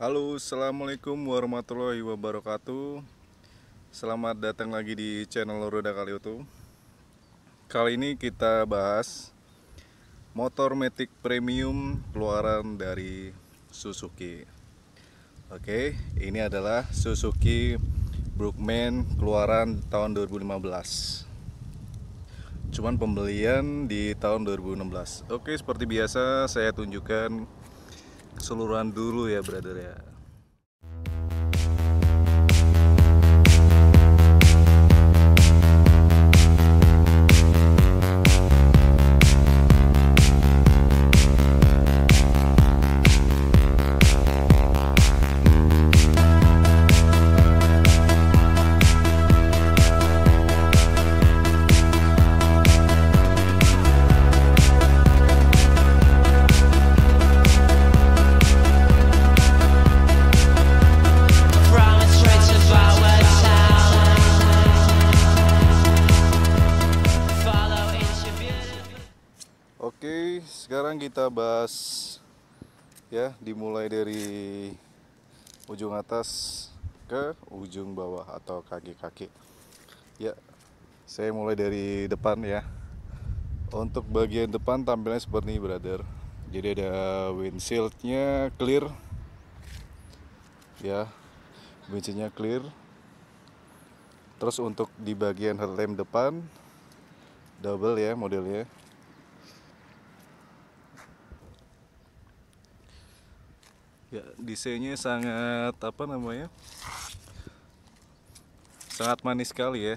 Halo, assalamualaikum warahmatullahi wabarakatuh. Selamat datang lagi di channel Roda Kaliutu. Kali ini kita bahas motor Matic Premium keluaran dari Suzuki. Oke, ini adalah Suzuki Brookman keluaran tahun 2015. Cuman pembelian di tahun 2016. Oke, seperti biasa saya tunjukkan keseluruhan dulu ya, brother ya. Oke, sekarang kita bahas ya, dimulai dari ujung atas ke ujung bawah atau kaki-kaki. Ya, saya mulai dari depan ya. Untuk bagian depan tampilannya seperti ini, brother. Jadi ada windshieldnya clear. Ya, windshieldnya clear. Terus untuk di bagian headlamp depan double ya modelnya. Ya, desainnya sangat sangat manis sekali ya,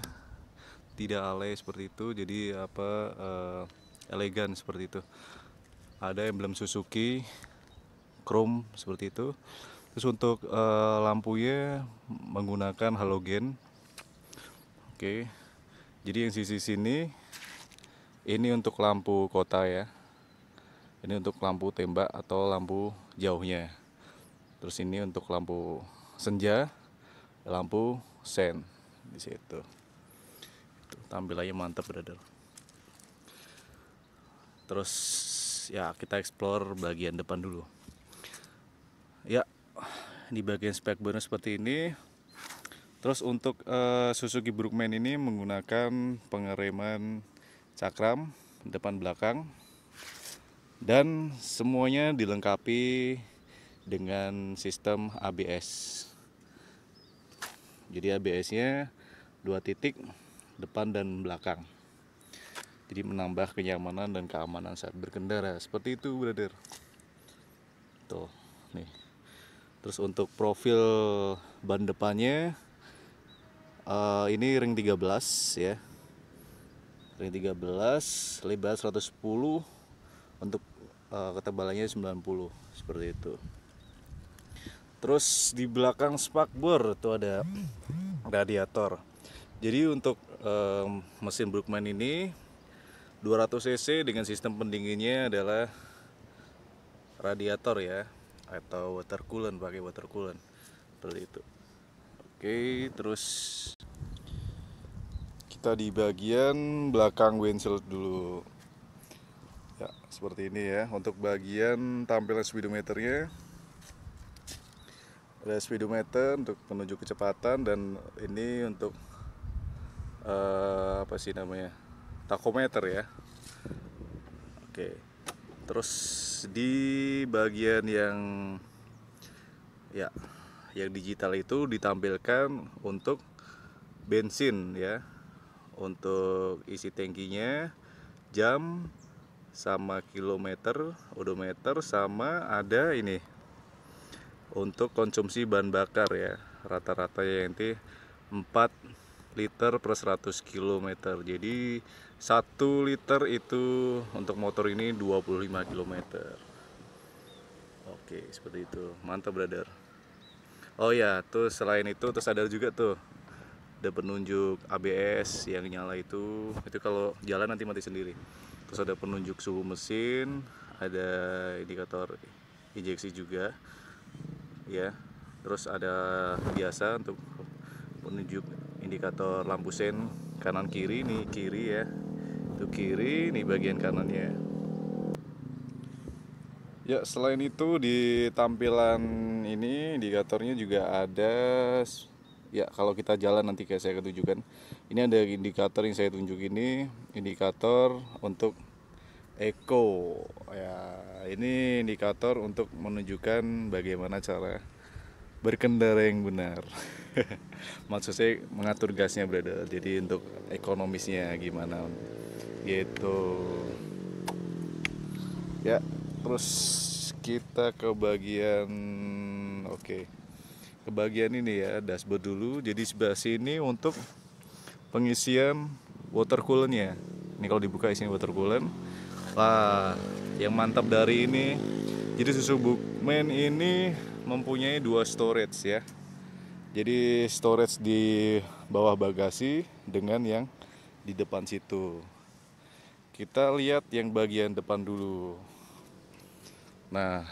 tidak alay seperti itu, jadi elegan seperti itu. Ada emblem Suzuki chrome seperti itu. Terus untuk lampunya menggunakan halogen. Oke, jadi yang sisi sini ini untuk lampu kota ya, ini untuk lampu tembak atau lampu jauhnya. Terus ini untuk lampu senja, lampu sen di situ. Tampilannya mantap, brother. Terus ya kita explore bagian depan dulu. Ya, di bagian spek bonus seperti ini. Terus untuk Suzuki Brookman ini menggunakan pengereman cakram depan belakang dan semuanya dilengkapi dengan sistem ABS. Jadi ABS-nya 2 titik depan dan belakang. Jadi menambah kenyamanan dan keamanan saat berkendara. Seperti itu, brother. Tuh, nih. Terus untuk profil ban depannya ini ring 13 ya. Ring 13, lebar 110, untuk ketebalannya 90, seperti itu. Terus di belakang spakbor itu ada radiator. Jadi untuk mesin Brookman ini 200 cc dengan sistem pendinginnya adalah radiator ya, atau water coolant, pakai water coolant seperti itu. Oke, terus kita di bagian belakang windshield dulu. Ya, seperti ini ya. Untuk bagian tampilan speedometernya, ada speedometer untuk penunjuk kecepatan, dan ini untuk tachometer ya. Oke. Terus di bagian yang digital itu ditampilkan untuk bensin ya, untuk isi tangkinya, jam, sama kilometer, odometer, sama ada ini untuk konsumsi bahan bakar ya, rata-rata ya nanti 4 liter per 100 km. Jadi 1 liter itu untuk motor ini 25 km. Oke, seperti itu. Mantap, brother. Oh ya, tuh selain itu terus ada juga tuh, ada penunjuk ABS yang nyala itu kalau jalan nanti mati sendiri. Terus ada penunjuk suhu mesin, ada indikator injeksi juga ya. Terus ada biasa untuk penunjuk indikator lampu sen kanan kiri, nih kiri ya, itu kiri, nih bagian kanannya. Ya, selain itu di tampilan ini indikatornya juga ada ya, kalau kita jalan nanti kayak saya tunjukkan. Ini ada indikator yang saya tunjuk ini, indikator untuk eco. Ya, ini indikator untuk menunjukkan bagaimana cara berkendara yang benar. Maksud saya mengatur gasnya, brother. Jadi untuk ekonomisnya gimana gitu. Ya, terus kita ke bagian oke. Ke bagian ini ya, dashboard dulu. Jadi sebelah sini untuk pengisian water coolant-nya. Ini kalau dibuka isinya water coolant. Lah, yang mantap dari ini, jadi susu Bookman ini mempunyai dua storage ya. Jadi storage di bawah bagasi dengan yang di depan situ. Kita lihat yang bagian depan dulu. Nah,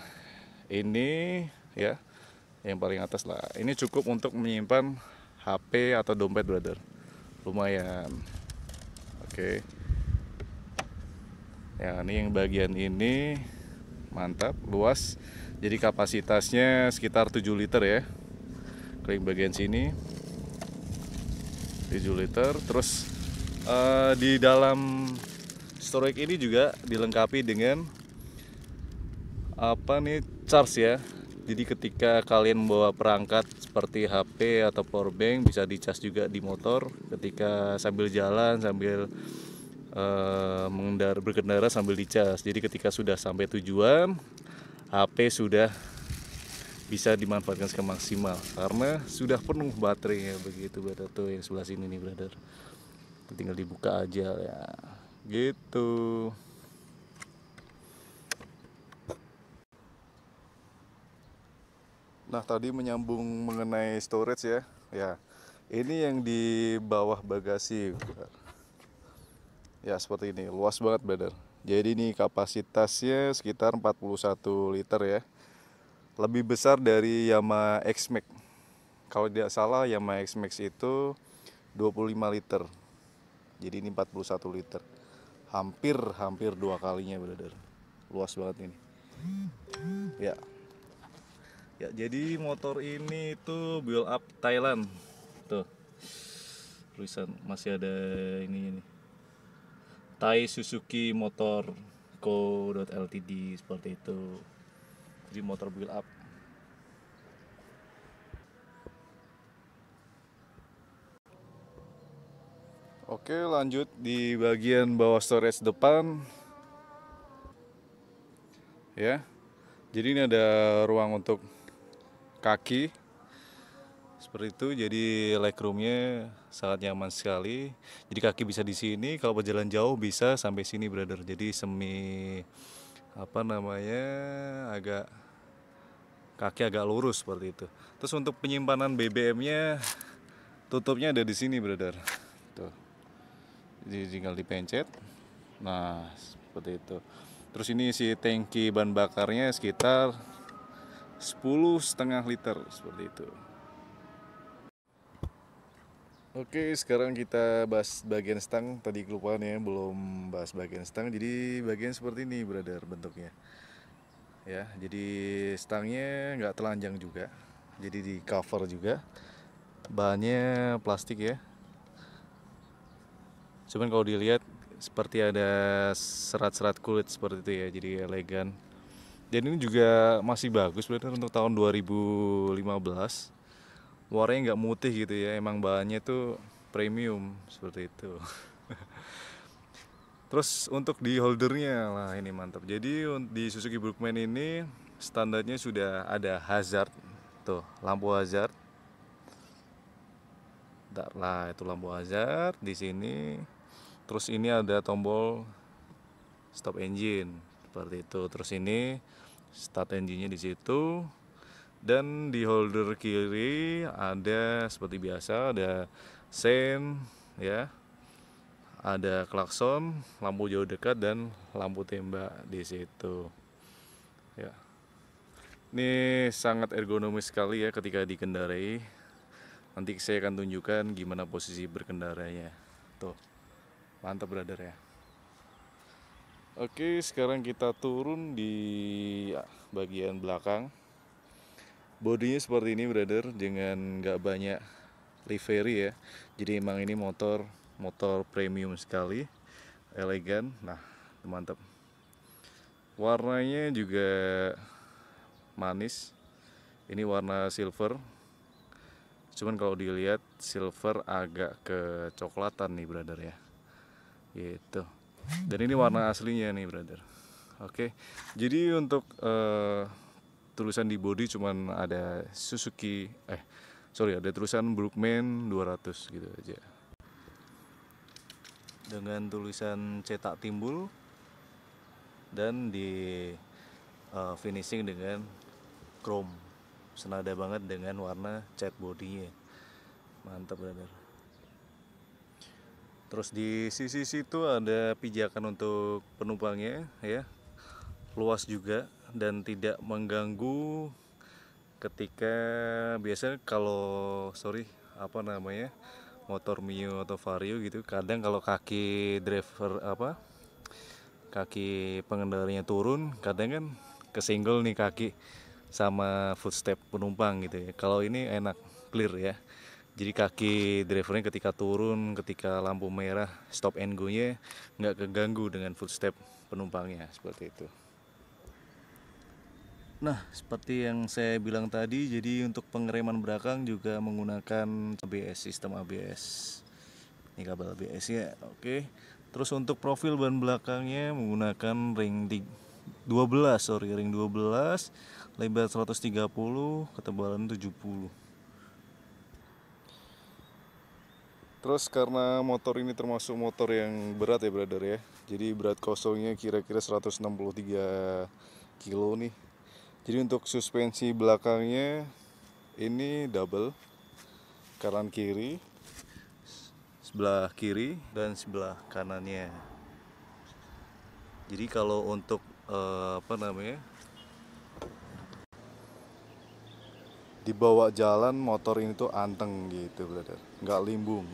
ini ya, yang paling atas lah. Ini cukup untuk menyimpan HP atau dompet, brother. Lumayan. Oke. Ya, ini yang bagian ini mantap, luas. Jadi kapasitasnya sekitar 7 liter ya. Klik bagian sini 7 liter. Terus di dalam storage ini juga dilengkapi dengan apa nih, charge ya. Jadi ketika kalian membawa perangkat seperti HP atau powerbank, bisa dicas juga di motor ketika sambil jalan, sambil berkendara sambil dicas. Jadi ketika sudah sampai tujuan, HP sudah bisa dimanfaatkan semaksimal karena sudah penuh baterainya. Begitu, brother. Tuh yang sebelah sini nih, brother. Tinggal dibuka aja ya. Gitu. Nah, tadi menyambung mengenai storage ya. Ya, ini yang di bawah bagasi. Ya, seperti ini. Luas banget, brother. Jadi ini kapasitasnya sekitar 41 liter ya. Lebih besar dari Yamaha X-Max. Kalau tidak salah, Yamaha X-Max itu 25 liter. Jadi ini 41 liter. Hampir dua kalinya, brother. Luas banget ini. Ya. Ya, jadi motor ini itu build up Thailand. Tuh. Tulisan masih ada ini. Thai Suzuki Motor Co.ltd seperti itu. Jadi motor build up. Oke, lanjut di bagian bawah storage depan. Ya. Jadi ini ada ruang untuk kaki. Seperti itu. Jadi legroomnya sangat nyaman sekali. Jadi kaki bisa di sini, kalau berjalan jauh bisa sampai sini, brother. Jadi semi apa namanya, agak kaki agak lurus seperti itu. Terus untuk penyimpanan BBM-nya, tutupnya ada di sini, brother. Tuh. Jadi tinggal dipencet. Nah, seperti itu. Terus ini si tangki bahan bakarnya sekitar 10,5 liter seperti itu. Oke, sekarang kita bahas bagian stang. Tadi kelupaan ya, belum bahas bagian stang. Jadi bagian seperti ini, brother, bentuknya. Ya, jadi stangnya nggak telanjang juga. Jadi di cover juga. Bahannya plastik ya. Cuman kalau dilihat seperti ada serat-serat kulit seperti itu ya, jadi elegan. Dan ini juga masih bagus, brother, untuk tahun 2015. Warnanya nggak mutih gitu ya, emang bahannya tuh premium seperti itu. Terus untuk di holdernya, lah ini mantap. Jadi di Suzuki Brookman ini standarnya sudah ada hazard, tuh lampu hazard. Bentar, lah itu lampu hazard di sini. Terus ini ada tombol stop engine seperti itu. Terus ini start engine-nya di situ. Dan di holder kiri ada seperti biasa, ada sen ya, ada klakson, lampu jauh dekat dan lampu tembak di situ. Ya. Ini sangat ergonomis sekali ya ketika dikendarai. Nanti saya akan tunjukkan gimana posisi berkendaranya. Tuh. Mantap, brother ya. Oke, sekarang kita turun di bagian belakang. Bodinya seperti ini, brother, dengan nggak banyak livery ya. Jadi emang ini motor premium sekali, elegan. Nah, mantap. Warnanya juga manis. Ini warna silver. Cuman kalau dilihat silver agak kecoklatan nih, brother ya. Gitu. Dan ini warna aslinya nih, brother. Oke. Jadi untuk tulisan di body cuman ada Suzuki ada tulisan Brookman 200 gitu aja. Dengan tulisan cetak timbul dan di finishing dengan chrome. Senada banget dengan warna cat bodinya. Mantap, brother. Terus di sisi situ ada pijakan untuk penumpangnya ya. Luas juga dan tidak mengganggu ketika biasa kalau motor Mio atau Vario gitu, kadang kalau kaki pengendaranya turun, kadang kan kesenggol nih kaki sama footstep penumpang gitu ya. Kalau ini enak, clear ya. Jadi kaki drivernya ketika turun, ketika lampu merah stop and go nya nggak keganggu dengan footstep penumpangnya, seperti itu. Nah, seperti yang saya bilang tadi, jadi untuk pengereman belakang juga menggunakan sistem ABS. Ini kabel ABS ya, oke. Terus untuk profil ban belakangnya menggunakan ring 12, lebar 130, ketebalan 70. Terus karena motor ini termasuk motor yang berat ya, brother ya. Jadi berat kosongnya kira-kira 163 kilo nih. Jadi untuk suspensi belakangnya ini double, kanan kiri, sebelah kiri dan sebelah kanannya. Jadi kalau untuk dibawa jalan motor ini tuh anteng gitu, brother, nggak limbung.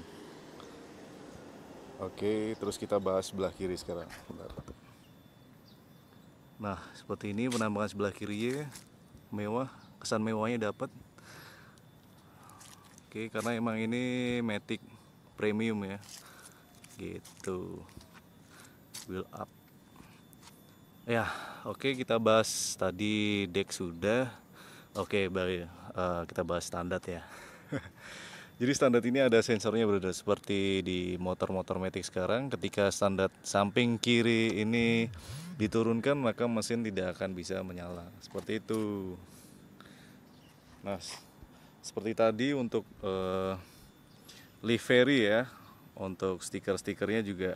Oke, terus kita bahas sebelah kiri sekarang. Bentar. Nah, seperti ini penampakan sebelah kiri ya, mewah, kesan mewahnya dapat. Oke, karena emang ini Matic premium ya, gitu. Wheel up. Ya, oke, kita bahas tadi deck sudah. Oke, baik, kita bahas standar ya. Jadi standar ini ada sensornya, brother, seperti di motor-motor Matic sekarang. Ketika standar samping kiri ini diturunkan, maka mesin tidak akan bisa menyala. Seperti itu. Nah, seperti tadi untuk livery ya, untuk stiker-stikernya juga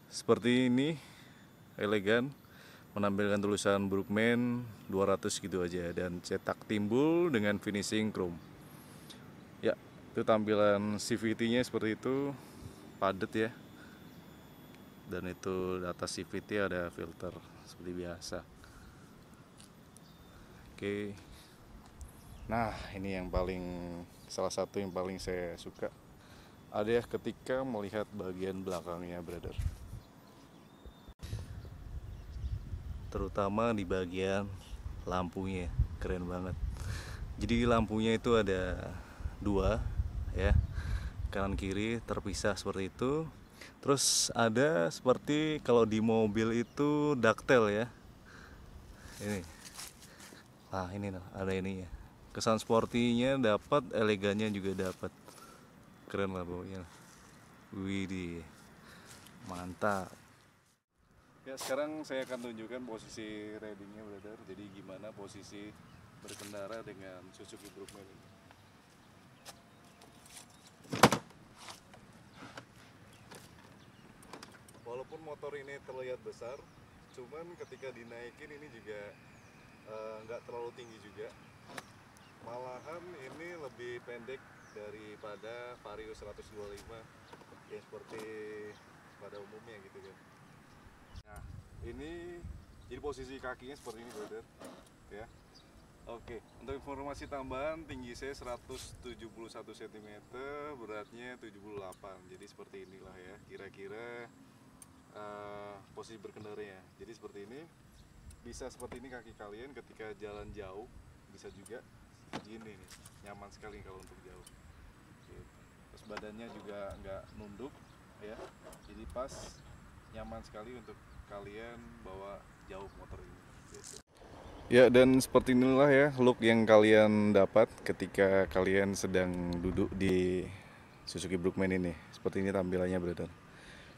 seperti ini, elegan, menampilkan tulisan Brookman 200 gitu aja, dan cetak timbul dengan finishing chrome. Ya, itu tampilan CVT-nya seperti itu, padat ya. Dan itu di atas CVT ada filter seperti biasa. Oke. Nah, ini yang salah satu yang paling saya suka. Ada ya ketika melihat bagian belakangnya, brother. Terutama di bagian lampunya, keren banget. Jadi lampunya itu ada dua ya, kanan kiri terpisah seperti itu. Terus ada seperti kalau di mobil itu ductile ya, ini. Nah, ini ada ininya, kesan sportinya dapat, elegannya juga dapat, keren lah pokoknya. Widih, mantap. Ya, sekarang saya akan tunjukkan posisi ridingnya, brother. Jadi gimana posisi berkendara dengan Suzuki Brookman ini. Walaupun motor ini terlihat besar, cuman ketika dinaikin ini juga nggak terlalu tinggi juga. Malahan ini lebih pendek daripada Vario 125 ya, seperti pada umumnya gitu kan. Nah, ini jadi posisi kakinya seperti ini, brother ya. Oke, untuk informasi tambahan, tinggi saya 171 cm, beratnya 78. Jadi seperti inilah ya, kira-kira posisi berkendaranya. Jadi seperti ini, bisa seperti ini kaki kalian ketika jalan jauh, bisa juga gini nih, nyaman sekali kalau untuk jauh gitu. Terus badannya juga nggak nunduk ya, jadi pas, nyaman sekali untuk kalian bawa jauh motor ini gitu. Ya, dan seperti inilah ya look yang kalian dapat ketika kalian sedang duduk di Suzuki Brookman ini. Seperti ini tampilannya, brother.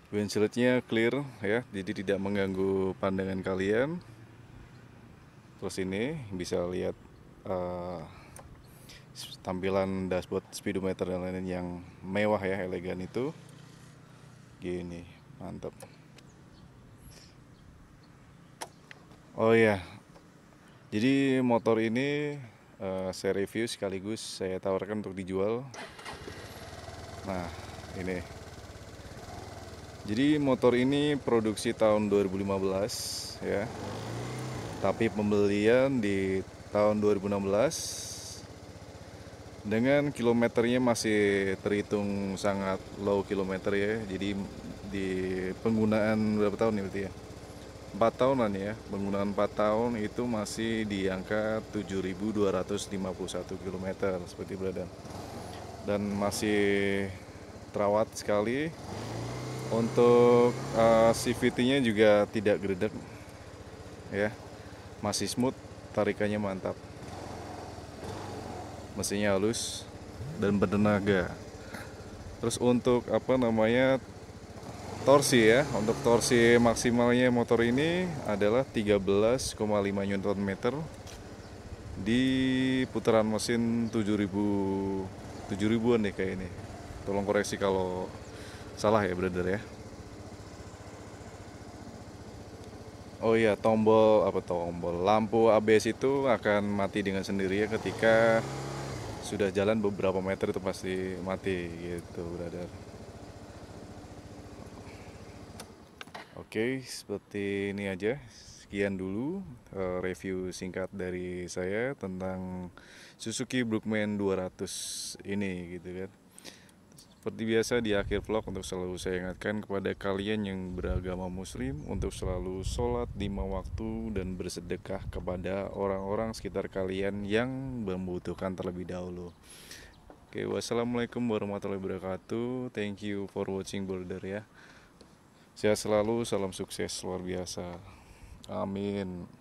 Windshieldnya clear ya, jadi tidak mengganggu pandangan kalian. Terus ini bisa lihat tampilan dashboard, speedometer dan lain-lain yang mewah ya, elegan itu. Gini, mantap. Oh iya, jadi motor ini saya review sekaligus saya tawarkan untuk dijual. Nah, ini. Jadi motor ini produksi tahun 2015 ya. Tapi pembelian di tahun 2016 dengan kilometernya masih terhitung sangat low kilometer ya. Jadi di penggunaan berapa tahun nih berarti ya? 4 tahunan ya. Penggunaan 4 tahun itu masih di angka 7.251 km seperti berada. Dan masih terawat sekali. Untuk CVT-nya juga tidak gredeg ya. Masih smooth, tarikannya mantap. Mesinnya halus dan bertenaga. Terus untuk torsi ya, untuk torsi maksimalnya motor ini adalah 13,5 Nm di putaran mesin 7.000-an deh kayak ini. Tolong koreksi kalau salah ya, brother ya. Oh iya, tombol lampu ABS itu akan mati dengan sendirinya ketika sudah jalan beberapa meter, itu pasti mati gitu, brother. Oke, seperti ini aja. Sekian dulu review singkat dari saya tentang Suzuki Brookman 200 ini gitu kan. Seperti biasa di akhir vlog, untuk selalu saya ingatkan kepada kalian yang beragama muslim untuk selalu sholat 5 waktu dan bersedekah kepada orang-orang sekitar kalian yang membutuhkan terlebih dahulu. Oke, wassalamualaikum warahmatullahi wabarakatuh. Thank you for watching, brother ya. Sehat selalu, salam sukses luar biasa. Amin.